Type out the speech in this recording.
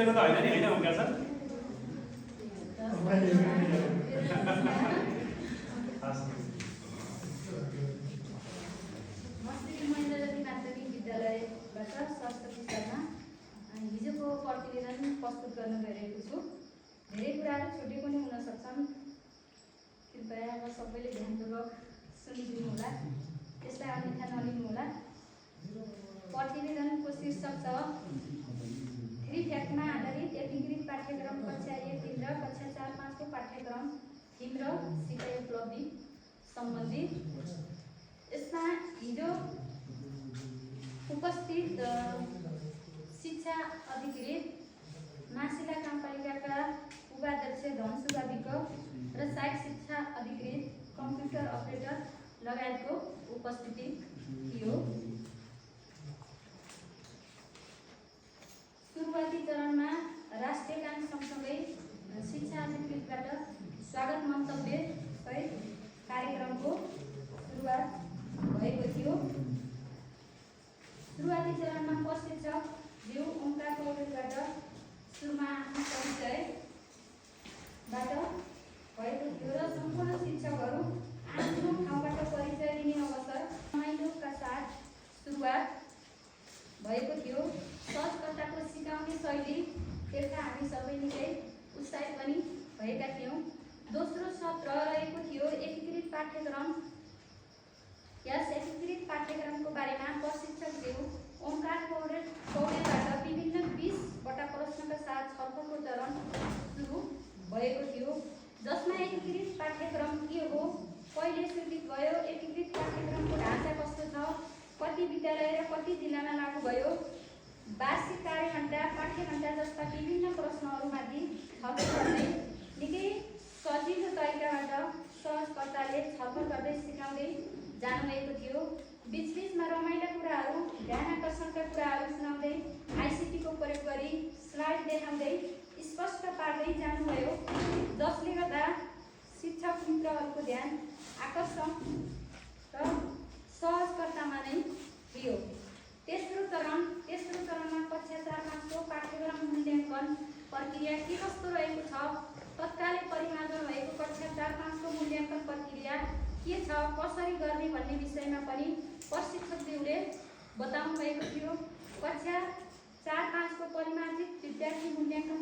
सोचेको त होइन नि होइन ओके सर हिजोको प्रतिवेदन प्रस्तुत गर्न गइरहेको छु। धेरै कुराहरू छुटेको पनि हुन सक्छन्, कृपया सबैले ध्यानपूर्वक सुनिदिनु होला, यसलाई अन्यथा नलिनु होला। प्रतिवेदनको शीर्षक छ 3 फ्याक्टमा आधारित एकीकृत पाठ्यक्रम कक्षा 1-3 र कक्षा 4-5 को पाठ्यक्रम थीम र सिकाइ उपलब्धि सम्बन्धित। यसमा हिजो उपस्थित शिक्षा अधिकृत मासिला गाउँपालिकाका उपाध्यक्ष धनसुभा विक र सहायक शिक्षा अधिकृत कम्प्युटर अपरेटर लगायतको उपस्थिति थियो। सुरुवाती चरणमा राष्ट्रिय गान सँगसँगै शिक्षा अधिकृतबाट स्वागत मन्तव्य सहित कार्यक्रमको सुरुवात भएको थियो। सुरुवाती चरणमा प्रशिक्षक ज्यू ओमकार पौडेलबाट सुरुमा आफ्नो परिचयबाट भएको थियो र सम्पूर्ण शिक्षकहरू आफ्नो ठाउँबाट परिचय दिने अवसर रमाइलोका साथ सुरुवात भएको थियो। सहजकर्ताको सिकाउने शैली देख्दा हामी सबै निकै उत्साहित पनि भएका थियौँ। दोस्रो सत्र रहेको थियो एकीकृत पाठ्यक्रम। यस एकीकृत पाठ्यक्रमको बारेमा प्रशिक्षक ज्यू ओमकार पौडेलबाट विभिन्न 20 वटा प्रश्नका साथ छलफलको चरण सुरु भएको थियो, जसमा एकीकृत पाठ्यक्रम के हो, कहिले स्वीकृत भयो, एकीकृत पाठ्यक्रमको ढाँचा कस्तो छ, कति विद्यालय र कति जिल्लामा लागू भयो, वार्षिक कार्यघण्टा, पाठ्यघण्टा जस्ता विभिन्न प्रश्नहरूमाथि छलफल गर्दै निकै सजिलो तरिकाबाट सहजकर्ताले छलफल गर्दै सिकाउँदै जानुभएको थियो। बीचबीचमा रमाइला कुराहरू, ध्यान आकर्षणका कुराहरू सुनाउँदै आइसिटीको प्रयोग गरी स्लाइड देखाउँदै स्पष्ट पार्दै जानुभयो, जसले गर्दा शिक्षक मित्रहरूको ध्यान आकर्षण र सहजकर्तामा नै थियो। तेस्रो चरणमा कक्षा 4-5 को पाठ्यक्रम मूल्याङ्कन प्रक्रिया के कस्तो रहेको छ, तत्कालै परिमार्जन भएको कक्षा 4-5 को मूल्याङ्कन प्रक्रिया के छ, कसरी गर्ने भन्ने विषयमा पनि प्रशिक्षकज्यूले बताउनु भएको थियो। कक्षा 4-5 को परिमार्जित विद्यार्थी मूल्याङ्कन